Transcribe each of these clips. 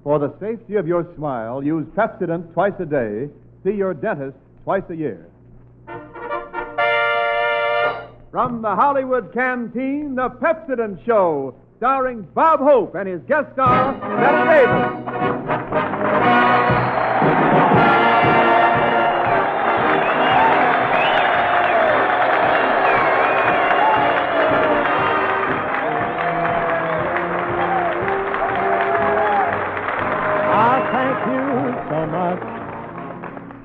For the safety of your smile, use Pepsodent twice a day. See your dentist twice a year. From the Hollywood Canteen, the Pepsodent Show, starring Bob Hope and his guest star, Bette Davis.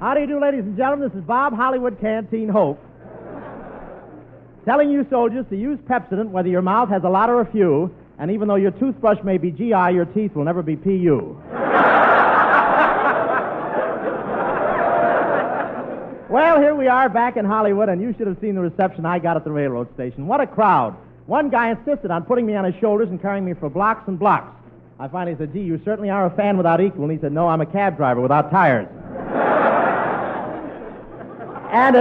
How do you do, ladies and gentlemen? This is Bob, Hollywood Canteen Hope, telling you soldiers to use Pepsodent whether your mouth has a lot or a few, and even though your toothbrush may be GI, your teeth will never be PU. Well, here we are back in Hollywood, and you should have seen the reception I got at the railroad station. What a crowd. One guy insisted on putting me on his shoulders and carrying me for blocks and blocks. I finally said, gee, you certainly are a fan without equal. And he said, no, I'm a cab driver without tires. And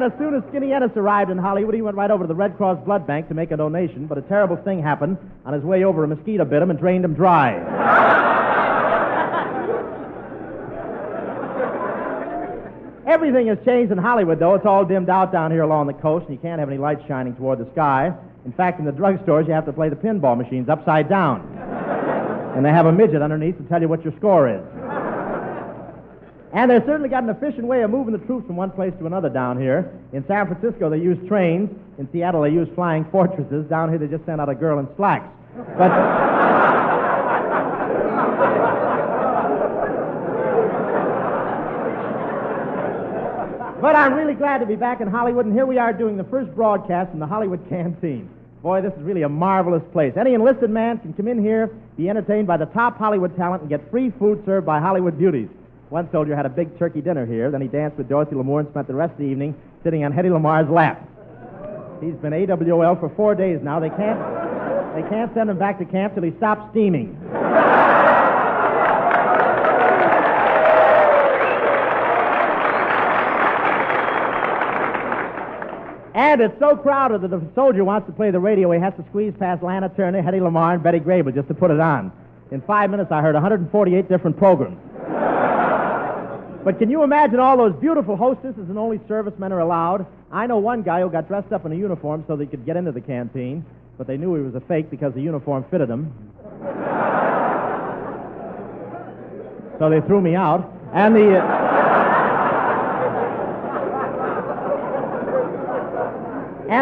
as soon as Skinny Ennis arrived in Hollywood, he went right over to the Red Cross blood bank to make a donation, but a terrible thing happened. On his way over, a mosquito bit him and drained him dry. Everything has changed in Hollywood, though. It's all dimmed out down here along the coast, and you can't have any lights shining toward the sky. In fact, in the drugstores, you have to play the pinball machines upside down. And they have a midget underneath to tell you what your score is. And they've certainly got an efficient way of moving the troops from one place to another down here. In San Francisco, they use trains. In Seattle, they use flying fortresses. Down here, they just sent out a girl in slacks. But I'm really glad to be back in Hollywood, and here we are doing the first broadcast in the Hollywood Canteen. Boy, this is really a marvelous place. Any enlisted man can come in here, be entertained by the top Hollywood talent, and get free food served by Hollywood beauties. One soldier had a big turkey dinner here. Then he danced with Dorothy Lamour and spent the rest of the evening sitting on Hedy Lamar's lap. He's been AWOL for 4 days now. They can't send him back to camp till he stops steaming. And it's so crowded that if a soldier wants to play the radio, he has to squeeze past Lana Turner, Hedy Lamarr, and Betty Grable just to put it on. In 5 minutes, I heard 148 different programs. But can you imagine all those beautiful hostesses and only servicemen are allowed? I know one guy who got dressed up in a uniform so that he could get into the canteen, but they knew he was a fake because the uniform fitted him. So they threw me out. And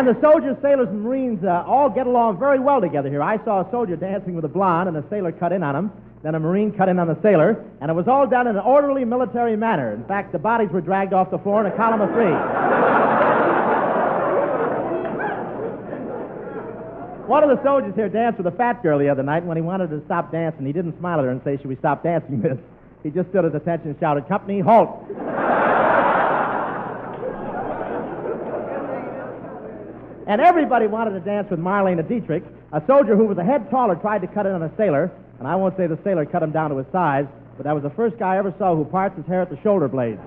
the soldiers, sailors, and Marines all get along very well together here. I saw a soldier dancing with a blonde, and a sailor cut in on him. Then a Marine cut in on the sailor, and it was all done in an orderly military manner. In fact, the bodies were dragged off the floor in a column of three. One of the soldiers here danced with a fat girl the other night, and when he wanted her to stop dancing, he didn't smile at her and say, "Should we stop dancing, miss?" He just stood at attention and shouted, "Company, halt!" And everybody wanted to dance with Marlene Dietrich. A soldier who was a head taller tried to cut in on a sailor, and I won't say the sailor cut him down to his size, but that was the first guy I ever saw who parts his hair at the shoulder blades.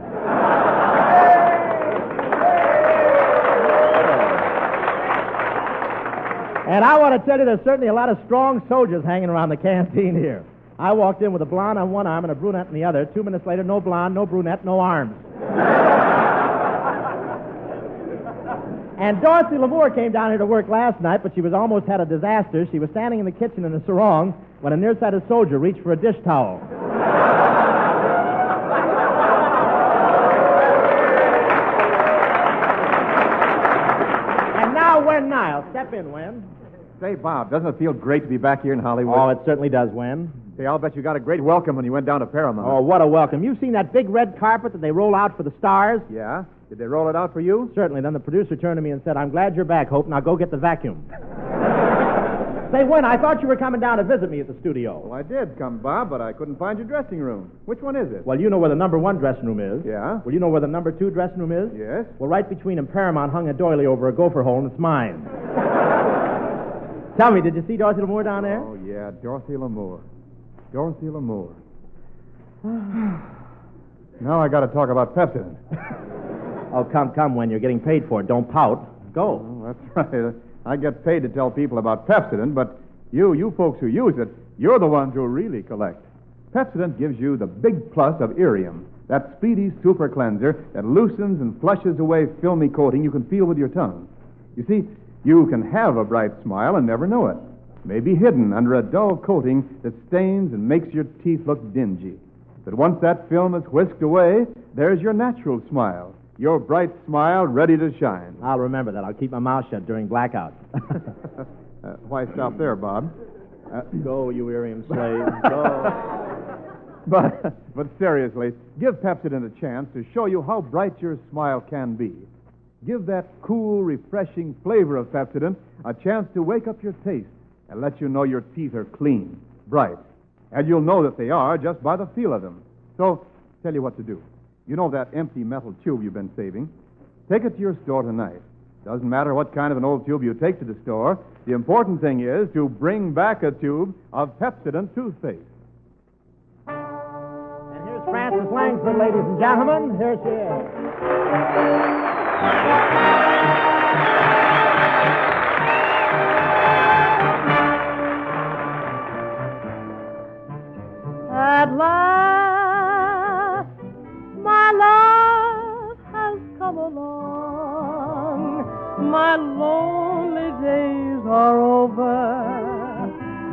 And I want to tell you, there's certainly a lot of strong soldiers hanging around the canteen here. I walked in with a blonde on one arm and a brunette on the other. 2 minutes later, no blonde, no brunette, no arms. And Dorothy Lamour came down here to work last night, but she was almost had a disaster. She was standing in the kitchen in a sarong when a nearsighted soldier reached for a dish towel. And now, Wen Niles. Step in, Wen. Say, Bob, doesn't it feel great to be back here in Hollywood? Oh, it certainly does, Wen. Hey, I'll bet you got a great welcome when you went down to Paramount. Oh, what a welcome. You've seen that big red carpet that they roll out for the stars? Yeah? Did they roll it out for you? Certainly. Then the producer turned to me and said, "I'm glad you're back, Hope. Now go get the vacuum." Say, Wen, I thought you were coming down to visit me at the studio. Well, I did come, Bob, but I couldn't find your dressing room. Which one is it? Well, you know where the number 1 dressing room is. Yeah? Well, you know where the number 2 dressing room is? Yes. Well, right between them, Paramount hung a doily over a gopher hole, and it's mine. Tell me, did you see Dorothy Lamour down there? Oh, yeah, Dorothy Lamour. Dorothy Lamour. Now I got to talk about Pepsodent. Oh, come, Wen. You're getting paid for it. Don't pout. Go. Oh, that's right. I get paid to tell people about Pepsodent, but you folks who use it, you're the ones who really collect. Pepsodent gives you the big plus of Irium, that speedy super cleanser that loosens and flushes away filmy coating you can feel with your tongue. You see, you can have a bright smile and never know it. Maybe hidden under a dull coating that stains and makes your teeth look dingy. But once that film is whisked away, there's your natural smile, your bright smile ready to shine. I'll remember that. I'll keep my mouth shut during blackouts. Why stop there, Bob? Go, you Irium slave, go. But seriously, give Pepsodent a chance to show you how bright your smile can be. Give that cool, refreshing flavor of Pepsodent a chance to wake up your taste and let you know your teeth are clean, bright. And you'll know that they are just by the feel of them. So, tell you what to do. You know that empty metal tube you've been saving? Take it to your store tonight. Doesn't matter what kind of an old tube you take to the store. The important thing is to bring back a tube of Pepsodent toothpaste. And here's Frances Langford, ladies and gentlemen. Here she is. At last, my love has come along. My lonely days are over,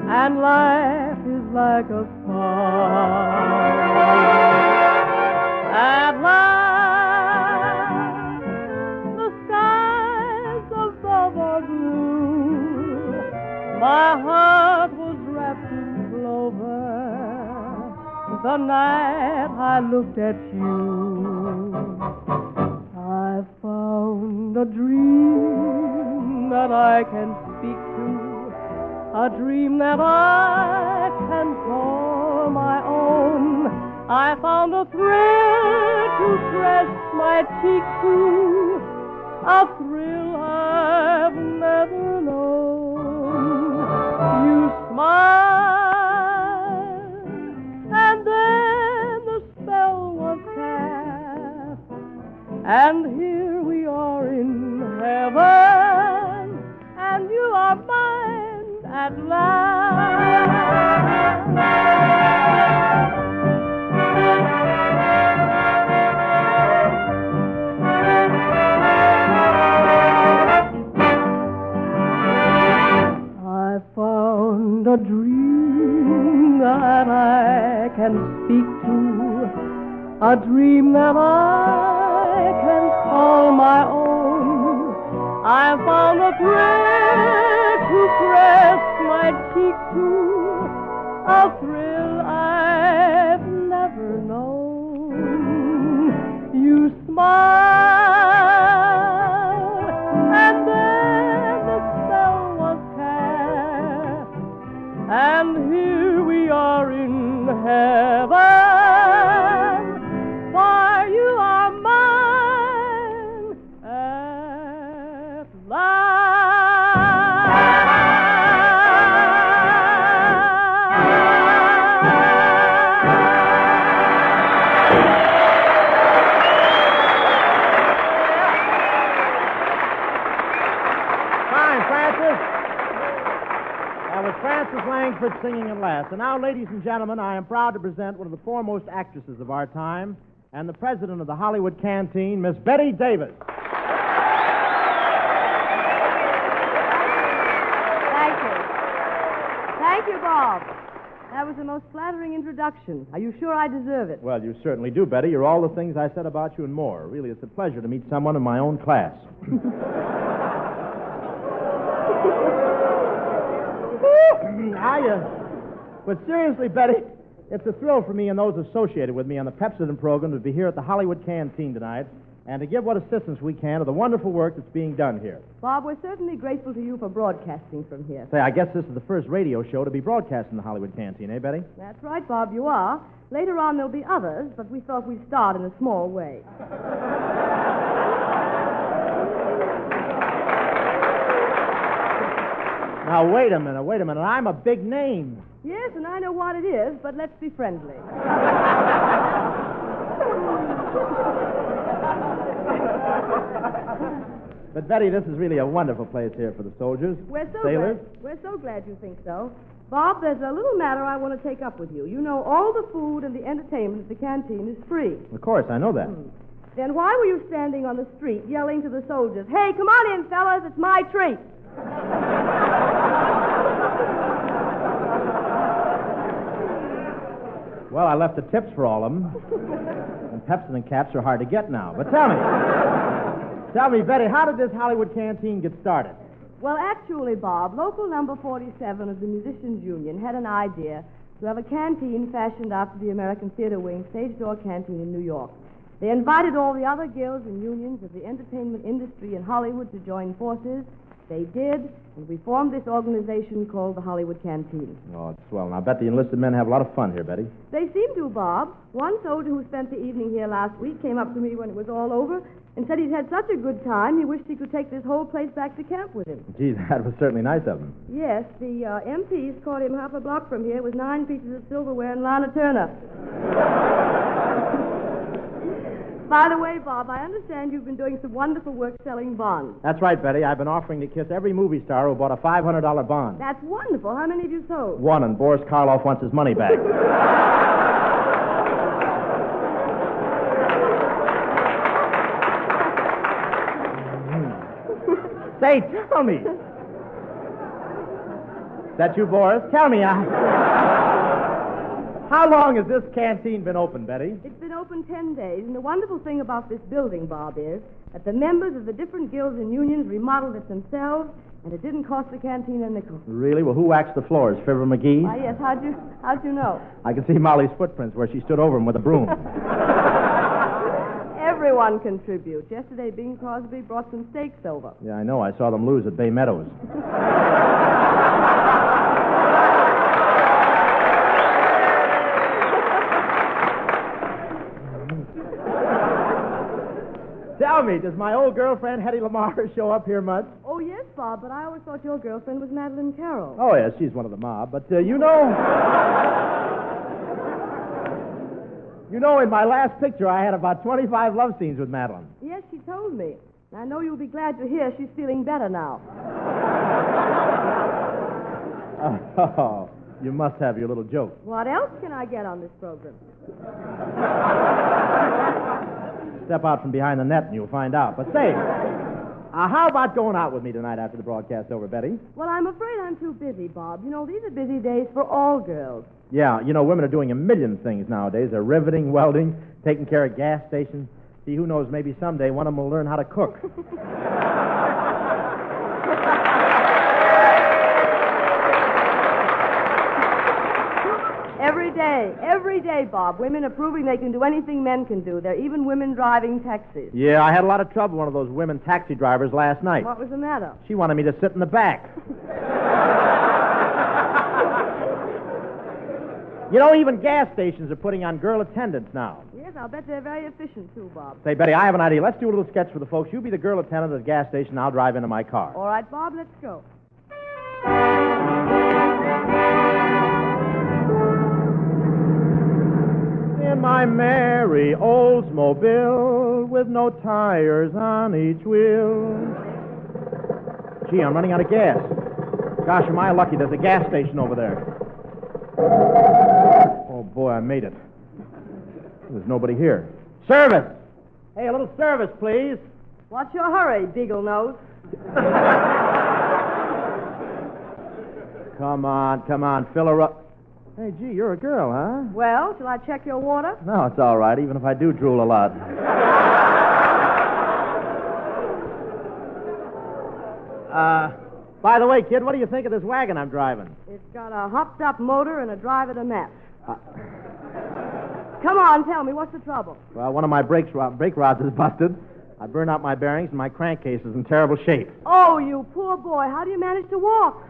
and life is like a song. At last, the skies above are blue. My heart was wrapped in clover the night I looked at you. I found a dream that I can speak to, a dream that I can call my own. I found a thrill to press my cheek to, a thrill I've never known. You smile, and then the spell was cast, and here we are in heaven, and you are mine at last. I found a dream that I can speak to, a dream that I can call my own. I found a thrill to press my cheek to, a thrill I've never known. You smile, and then the spell was cast, and here we are in heaven, for you are mine at last. Fine, Frances. That was Frances Langford singing at last. And now, ladies and gentlemen, I am proud to present one of the foremost actresses of our time and the president of the Hollywood Canteen, Miss Bette Davis. Thank you. Thank you, Bob. That was the most flattering introduction. Are you sure I deserve it? Well, you certainly do, Betty. You're all the things I said about you and more. Really, it's a pleasure to meet someone in my own class. But seriously, Betty, it's a thrill for me and those associated with me on the Pepsodent program to be here at the Hollywood Canteen tonight and to give what assistance we can to the wonderful work that's being done here. Bob, we're certainly grateful to you for broadcasting from here. Say, I guess this is the first radio show to be broadcast in the Hollywood Canteen, eh, Betty? That's right, Bob, you are. Later on, there'll be others, but we thought we'd start in a small way. Now, wait a minute. I'm a big name. Yes, and I know what it is, but let's be friendly. But, Betty, this is really a wonderful place here for the soldiers, sailors. We're so glad you think so. Bob, there's a little matter I want to take up with you. You know, all the food and the entertainment at the canteen is free. Of course, I know that. Then why were you standing on the street yelling to the soldiers, "Hey, come on in, fellas, it's my treat"? Well, I left the tips for all of them. And Pepsodent caps are hard to get now. But tell me, Betty, how did this Hollywood Canteen get started? Well, actually, Bob, local number 47 of the Musicians Union had an idea to have a canteen fashioned after the American Theater Wing stage door canteen in New York. They invited all the other guilds and unions of the entertainment industry in Hollywood to join forces. They did, and we formed this organization called the Hollywood Canteen. Oh, it's swell. Now, I bet the enlisted men have a lot of fun here, Betty. They seem to, Bob. One soldier who spent the evening here last week came up to me when it was all over and said he'd had such a good time he wished he could take this whole place back to camp with him. Gee, that was certainly nice of him. Yes, the MPs caught him half a block from here with 9 pieces of silverware and Lana Turner. By the way, Bob, I understand you've been doing some wonderful work selling bonds. That's right, Betty. I've been offering to kiss every movie star who bought a $500 bond. That's wonderful. How many have you sold? One, and Boris Karloff wants his money back. Say, tell me. Is that you, Boris? Tell me, how long has this canteen been open, Betty? It's been open 10 days, and the wonderful thing about this building, Bob, is that the members of the different guilds and unions remodeled it themselves, and it didn't cost the canteen a nickel. Really? Well, who waxed the floors? Fibber McGee? Why, yes. How'd you know? I can see Molly's footprints where she stood over him with a broom. Everyone contributes. Yesterday, Bing Crosby brought some steaks over. Yeah, I know. I saw them lose at Bay Meadows. Tell me, does my old girlfriend, Hetty Lamar, show up here much? Oh, yes, Bob, but I always thought your girlfriend was Madeline Carroll. Oh, yes, she's one of the mob. But, you know, in my last picture, I had about 25 love scenes with Madeline. Yes, she told me. I know you'll be glad to hear she's feeling better now. Oh, you must have your little joke. What else can I get on this program? Step out from behind the net and you'll find out. But say, how about going out with me tonight after the broadcast's over, Betty? Well, I'm afraid I'm too busy, Bob. You know, these are busy days for all girls. Yeah, you know, women are doing a million things nowadays. They're riveting, welding, taking care of gas stations. See, who knows, maybe someday one of them will learn how to cook. Every day, Bob, women are proving they can do anything men can do. There are even women driving taxis. Yeah, I had a lot of trouble with one of those women taxi drivers last night. What was the matter? She wanted me to sit in the back. You know, even gas stations are putting on girl attendants now. Yes, I'll bet they're very efficient, too, Bob. Say, Betty, I have an idea. Let's do a little sketch for the folks. You be the girl attendant at the gas station, I'll drive into my car. All right, Bob, let's go. In my merry Oldsmobile with no tires on each wheel. Gee, I'm running out of gas. Gosh, am I lucky. There's a gas station over there. Oh, boy, I made it. There's nobody here. Service! Hey, a little service, please. What's your hurry, Beagle Nose? Come on, fill her up. Hey, gee, you're a girl, huh? Well, shall I check your water? No, it's all right, even if I do drool a lot. By the way, kid, what do you think of this wagon I'm driving? It's got a hopped-up motor and a driver to match. Come on, tell me, what's the trouble? Well, one of my brake rods is busted. I burned out my bearings, and my crankcase is in terrible shape. Oh, you poor boy. How do you manage to walk?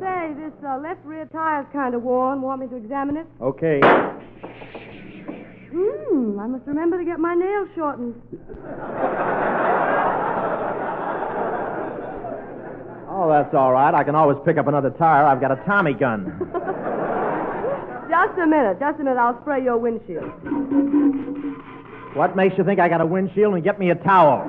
Say, this left rear tire's kind of worn. Want me to examine it? Okay. I must remember to get my nails shortened. Oh, that's all right. I can always pick up another tire. I've got a Tommy gun. Just a minute. I'll spray your windshield. What makes you think I got a windshield? And get me a towel.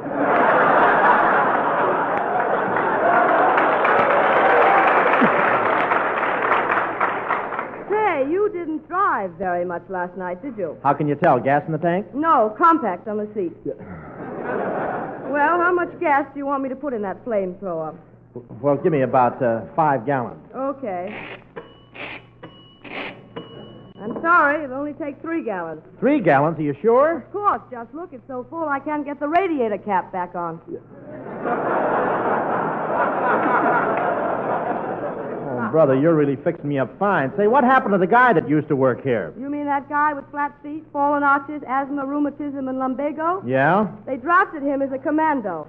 didn't drive very much last night, did you? How can you tell? Gas in the tank? No, compact on the seat. Well, how much gas do you want me to put in that flamethrower? Well, give me about 5 gallons. Okay. I'm sorry, it'll only take 3 gallons. 3 gallons, are you sure? Of course, just look, it's so full I can't get the radiator cap back on. Oh, brother, you're really fixing me up fine. Say, what happened to the guy that used to work here? You mean that guy with flat feet, fallen arches, asthma, rheumatism, and lumbago? Yeah? They drafted him as a commando.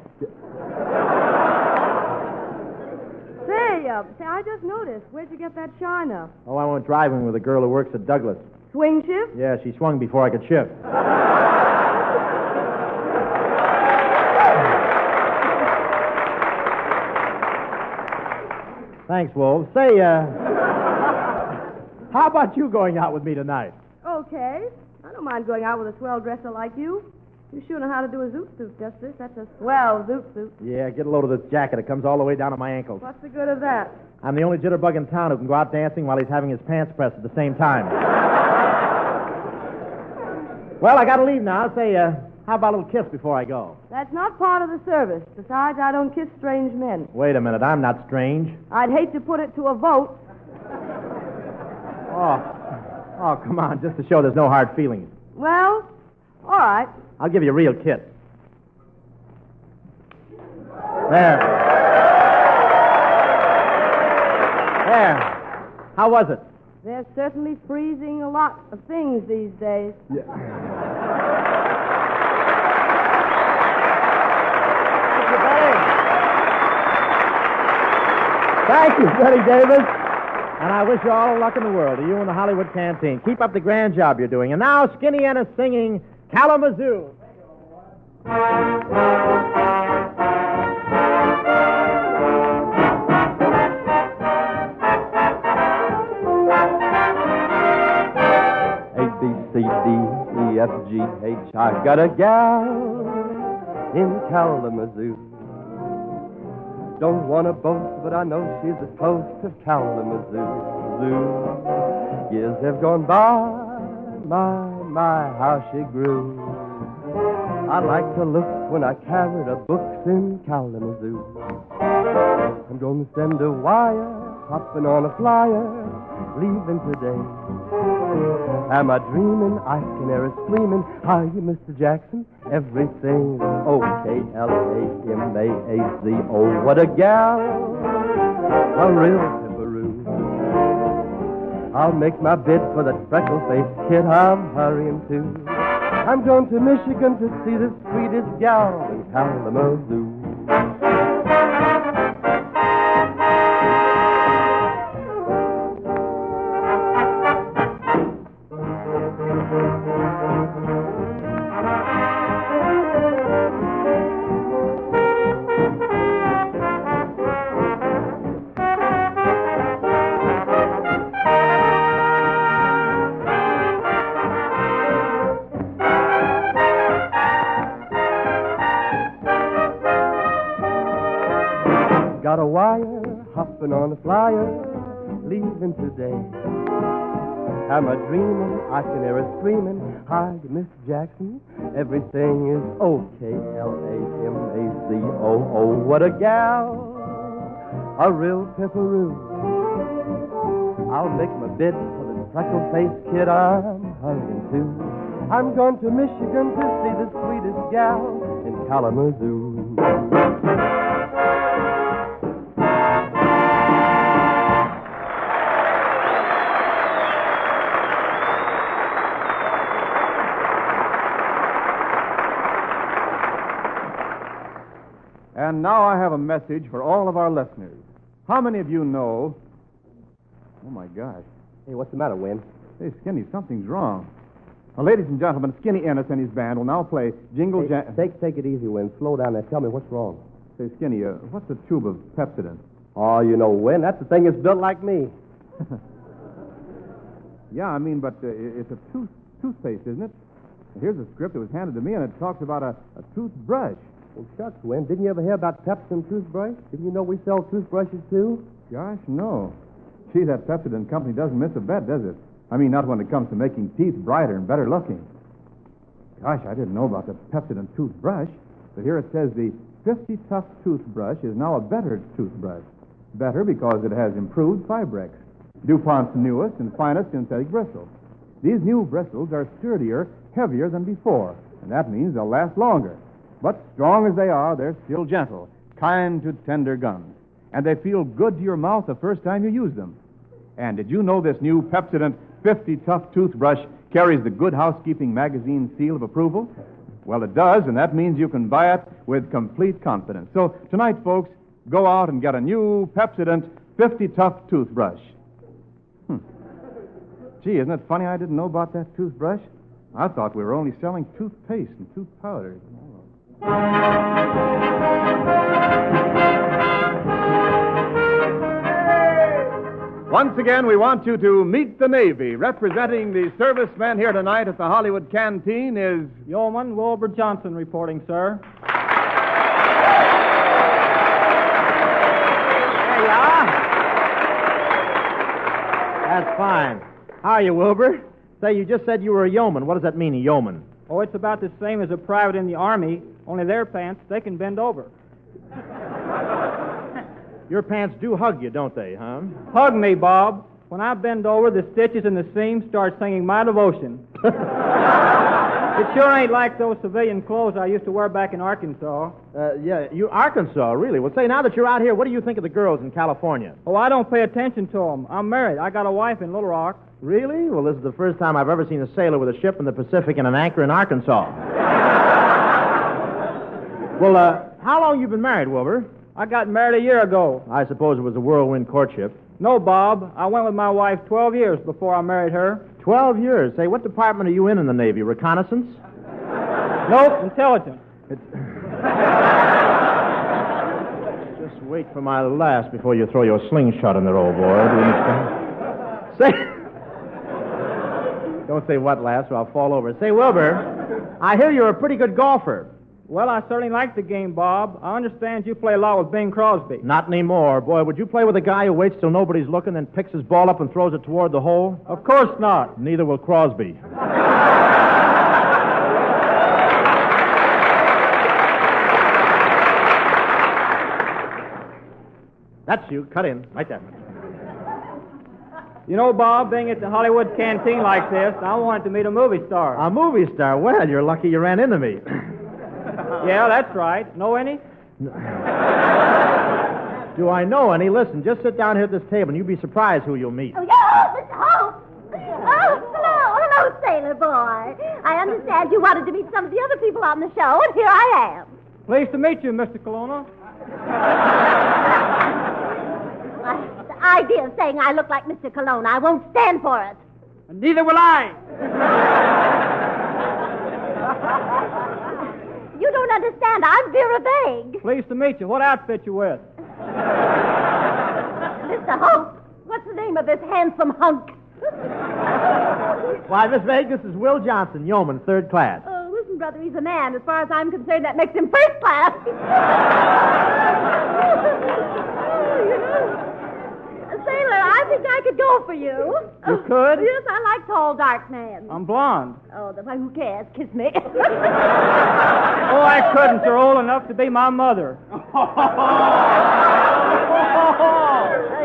Say, I just noticed. Where'd you get that shiner? Oh, I went driving with a girl who works at Douglas. Swing shift? Yeah, she swung before I could shift. Thanks, Wolf. Say, how about you going out with me tonight? Okay. I don't mind going out with a swell dresser like you. You sure know how to do a zoot suit, Justice. That's a swell zoot suit. Yeah, get a load of this jacket. It comes all the way down to my ankles. What's the good of that? I'm the only jitterbug in town who can go out dancing while he's having his pants pressed at the same time. Well, I gotta leave now. Say, how about a little kiss before I go? That's not part of the service. Besides, I don't kiss strange men. Wait a minute. I'm not strange. I'd hate to put it to a vote. Oh, come on. Just to show there's no hard feelings. Well, all right. I'll give you a real kiss. There. How was it? They're certainly freezing a lot of things these days. Yeah. Thank you, Bette Davis. And I wish you all the luck in the world, to you and the Hollywood Canteen. Keep up the grand job you're doing. And now, Skinny Ennis singing Kalamazoo. A-B-C-D-E-F-G-H. I got a gal in Kalamazoo. Don't want to boast, but I know she's the toast of Kalamazoo. Zoo. Years have gone by, my, how she grew. I like to look when I carried her books in Kalamazoo. I'm going to send a wire, hopping on a flyer, leaving today. Am I dreaming? I can hear her screaming. Hi, Mr. Jackson. Everything's okay. L-A-M-A-A-Z-O. What a gal. A real tipperoo. I'll make my bid for that freckle-faced kid I'm hurrying to. I'm going to Michigan to see the sweetest gal in Kalamazoo. Got a wire, hopping on a flyer, leaving today. Am I dreaming? I can hear her screaming. Hi, Miss Jackson. Everything is okay. L-A-M-A-Z-O-O. What a gal. A real pipperoo. I'll make my bid for the freckle-faced kid I'm hurrying to. I'm going to Michigan to see the sweetest gal in Kalamazoo. And now I have a message for all of our listeners. How many of you know... Oh, my gosh. Hey, what's the matter, Win? Hey, Skinny, something's wrong. Well, ladies and gentlemen, Skinny Ennis and his band will now play Jingle Hey, take it easy, Win. Slow down there. Tell me what's wrong. Say, Skinny, what's a tube of Pepsodent? Oh, you know, Win, that's the thing that's built like me. Yeah, I mean, but it's a toothpaste, isn't it? Here's a script that was handed to me, and it talks about a toothbrush. Well, shucks, Win. Didn't you ever hear about Pepsodent toothbrush? Didn't you know we sell toothbrushes, too? Gosh, no. Gee, that Pepsodent company doesn't miss a bet, does it? I mean, not when it comes to making teeth brighter and better looking. Gosh, I didn't know about the Pepsodent toothbrush, but here it says the 50 Tough toothbrush is now a better toothbrush. Better because it has improved Fibrex, DuPont's newest and finest synthetic bristles. These new bristles are sturdier, heavier than before, and that means they'll last longer. But strong as they are, they're still gentle, kind to tender gums. And they feel good to your mouth the first time you use them. And did you know this new Pepsodent 50 Tough toothbrush carries the Good Housekeeping magazine seal of approval? Well, it does, and that means you can buy it with complete confidence. So tonight, folks, go out and get a new Pepsodent 50 Tough toothbrush. Gee, isn't it funny I didn't know about that toothbrush? I thought we were only selling toothpaste and tooth powders. Once again, we want you to meet the Navy. Representing the servicemen here tonight at the Hollywood Canteen is... Yeoman Wilbur Johnson reporting, sir. There you are. That's fine. How are you, Wilbur? Say, you just said you were a yeoman. What does that mean, a yeoman? Oh, it's about the same as a private in the Army, only their pants, they can bend over. Your pants do hug you, don't they, huh? Hug me, Bob. When I bend over, the stitches in the seams start singing My Devotion. It sure ain't like those civilian clothes I used to wear back in Arkansas. You Arkansas, really? Well, say, now that you're out here, what do you think of the girls in California? Oh, I don't pay attention to them. I'm married. I got a wife in Little Rock. Really? Well, this is the first time I've ever seen a sailor with a ship in the Pacific and an anchor in Arkansas. Well, how long you been married, Wilbur? I got married a year ago. I suppose it was a whirlwind courtship. No, Bob. I went with my wife 12 years before I married her. 12 years? Say, what department are you in the Navy? Reconnaissance? Nope, intelligence. Just wait for my last before you throw your slingshot in there, old boy. Do you understand? Say... Don't say what, last, or I'll fall over. Say, Wilbur, I hear you're a pretty good golfer. Well, I certainly like the game, Bob. I understand you play a lot with Bing Crosby. Not anymore. Boy, would you play with a guy who waits till nobody's looking, then picks his ball up and throws it toward the hole? Of course not. Neither will Crosby. That's you. Cut in. Right there. You know, Bob, being at the Hollywood Canteen like this, I wanted to meet a movie star. A movie star? Well, you're lucky you ran into me. Yeah, that's right. Know any? Do I know any? Listen, just sit down here at this table and you'll be surprised who you'll meet. Hello, sailor boy. I understand you wanted to meet some of the other people on the show, and here I am. Pleased to meet you, Mr. Colonna. The idea of saying I look like Mr. Cologne, I won't stand for it. And neither will I. You don't understand. I'm Vera Vague. Pleased to meet you. What outfit you with? Mr. Hope, what's the name of this handsome hunk? Why, Miss Vague, this is Will Johnson, yeoman, 3rd class. Oh, listen, brother, he's a man. As far as I'm concerned, that makes him 1st class. Sailor, I think I could go for you. You could? Yes, I like tall, dark men. I'm blonde. Oh, then who cares? Kiss me. Oh, I couldn't. You're old enough to be my mother.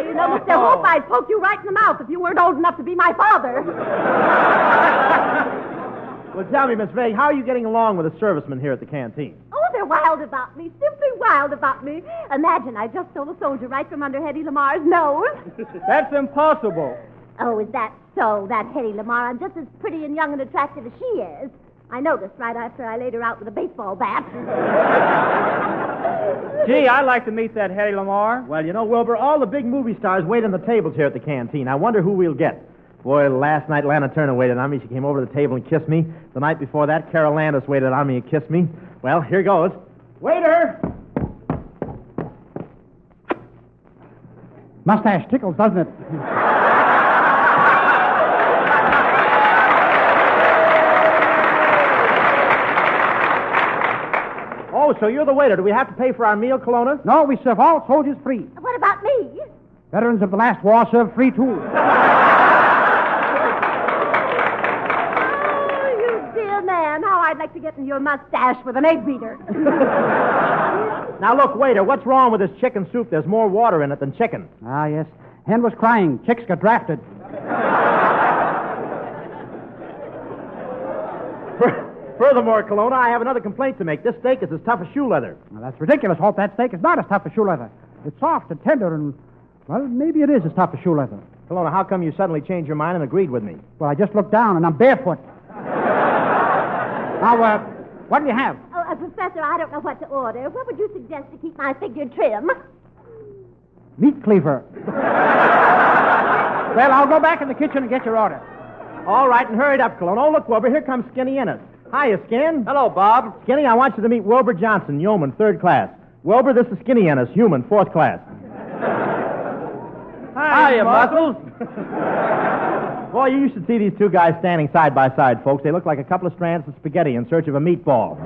You know, Mr. Hope, I'd poke you right in the mouth if you weren't old enough to be my father. Well, tell me, Miss Vague, how are you getting along with the servicemen here at the canteen? Oh, they're wild about me, simply wild about me. Imagine I just stole a soldier right from under Hetty Lamar's nose. That's impossible. Oh, is that so, that Hetty Lamar? I'm just as pretty and young and attractive as she is. I noticed right after I laid her out with a baseball bat. Gee, I'd like to meet that Hetty Lamar. Well, you know, Wilbur, all the big movie stars wait on the tables here at the canteen. I wonder who we'll get. Boy, last night Lana Turner waited on me. She came over to the table and kissed me. The night before that, Carol Landis waited on me and kissed me. Well, here goes. Waiter! Mustache tickles, doesn't it? Oh, so you're the waiter. Do we have to pay for our meal, Colonna? No, we serve all soldiers free. What about me? Veterans of the last war serve free, too. like to get in your mustache with an egg beater. Now, look, waiter, what's wrong with this chicken soup? There's more water in it than chicken. Ah, yes. Hen was crying. Chicks got drafted. Furthermore, Kelowna, I have another complaint to make. This steak is as tough as shoe leather. Well, that's ridiculous, Hope. That steak is not as tough as shoe leather. It's soft and tender and, well, maybe it is as tough as shoe leather. Kelowna, how come you suddenly changed your mind and agreed with me? Well, I just looked down and I'm barefoot. Now, what do you have? Oh, Professor, I don't know what to order. What would you suggest to keep my figure trim? Meat cleaver. Well, I'll go back in the kitchen and get your order. All right, and hurry it up, Kelowna. Oh, look, Wilbur, here comes Skinny Ennis. Hiya, Skin. Hello, Bob. Skinny, I want you to meet Wilbur Johnson, yeoman, 3rd class. Wilbur, this is Skinny Ennis, human, 4th class. Hiya, Muscles. Boy, you should see these two guys standing side by side, folks. They look like a couple of strands of spaghetti in search of a meatball.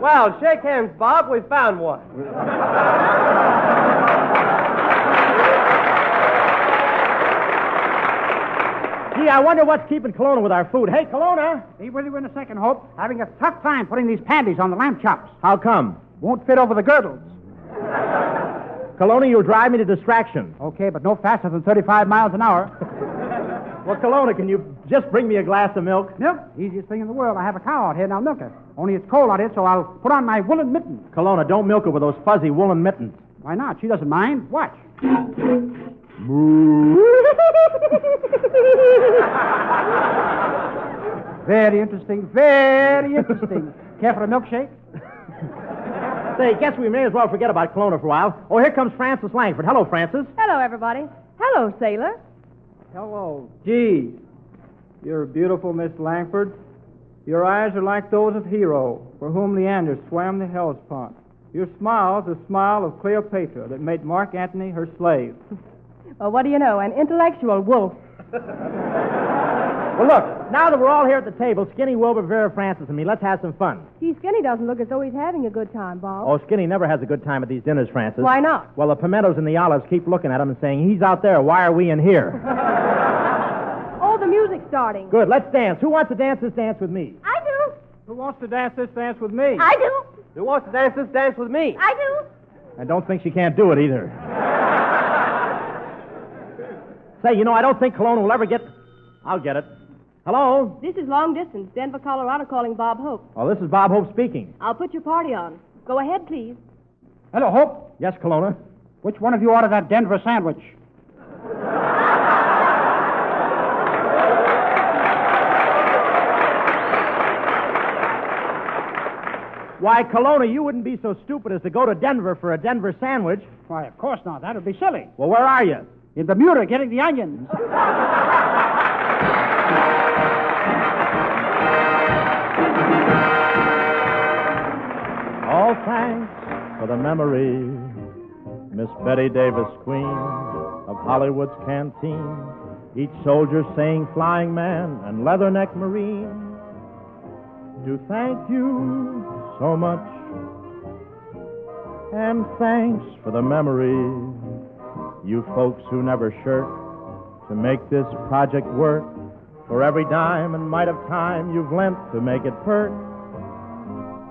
Well, shake hands, Bob. We found one. Gee, I wonder what's keeping Kelowna with our food. Hey, Kelowna! Be with you in a second, Hope. Having a tough time putting these panties on the lamb chops. How come? Won't fit over the girdles. Kelowna, you'll drive me to distraction. Okay, but no faster than 35 miles an hour. Well, Kelowna, can you just bring me a glass of milk? Milk? Easiest thing in the world. I have a cow out here, and I'll milk her. Only it's cold out here, so I'll put on my woolen mittens. Kelowna, don't milk her with those fuzzy woolen mittens. Why not? She doesn't mind. Watch. Very interesting. Very interesting. Care for a milkshake? Say, guess we may as well forget about Kelowna for a while. Oh, here comes Francis Langford. Hello, Francis. Hello, everybody. Hello, sailor. Hello. Gee, you're beautiful, Miss Langford. Your eyes are like those of Hero, for whom Leander swam the Hellespont. Your smile's the smile of Cleopatra that made Mark Antony her slave. Well, what do you know? An intellectual wolf. Well, look, now that we're all here at the table, Skinny, Wilbur, Vera, Francis, and me, let's have some fun. Gee, Skinny doesn't look as though he's having a good time, Bob. Oh, Skinny never has a good time at these dinners, Francis. Why not? Well, the pimentos and the olives keep looking at him and saying, he's out there, why are we in here? Oh, the music's starting. Good, let's dance. Who wants to dance this dance with me? I do. Who wants to dance this dance with me? I do. Who wants to dance this dance with me? I do. I don't think she can't do it either. Say, you know, I don't think Kelowna will ever get... I'll get it. Hello? This is long distance, Denver, Colorado, calling Bob Hope. Oh, this is Bob Hope speaking. I'll put your party on. Go ahead, please. Hello, Hope. Yes, Kelowna? Which one of you ordered that Denver sandwich? Why, Kelowna, you wouldn't be so stupid as to go to Denver for a Denver sandwich. Why, of course not. That would be silly. Well, where are you? In Bermuda, getting the onions. All thanks for the memory, Miss Bette Davis, Queen of Hollywood's Canteen. Each soldier saying Flying Man and Leatherneck Marine. Do thank you so much, and thanks for the memory, you folks who never shirk to make this project work. For every dime and mite of time you've lent to make it perk,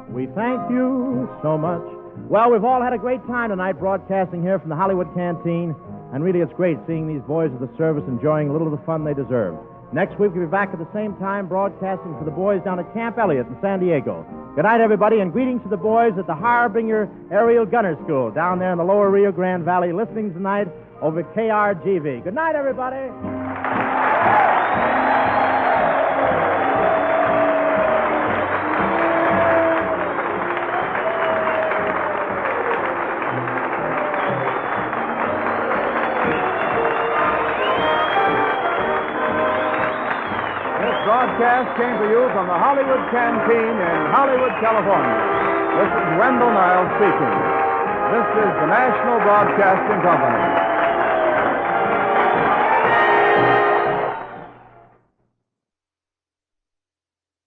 we thank you so much. Well, we've all had a great time tonight broadcasting here from the Hollywood Canteen, and really it's great seeing these boys of the service enjoying a little of the fun they deserve. Next week, we'll be back at the same time broadcasting for the boys down at Camp Elliott in San Diego. Good night, everybody, and greetings to the boys at the Harbinger Aerial Gunner School down there in the lower Rio Grande Valley, listening tonight over KRGV. Good night, everybody. Broadcast came to you from the Hollywood Canteen in Hollywood, California. This is Wendell Niles speaking. This is the National Broadcasting Company.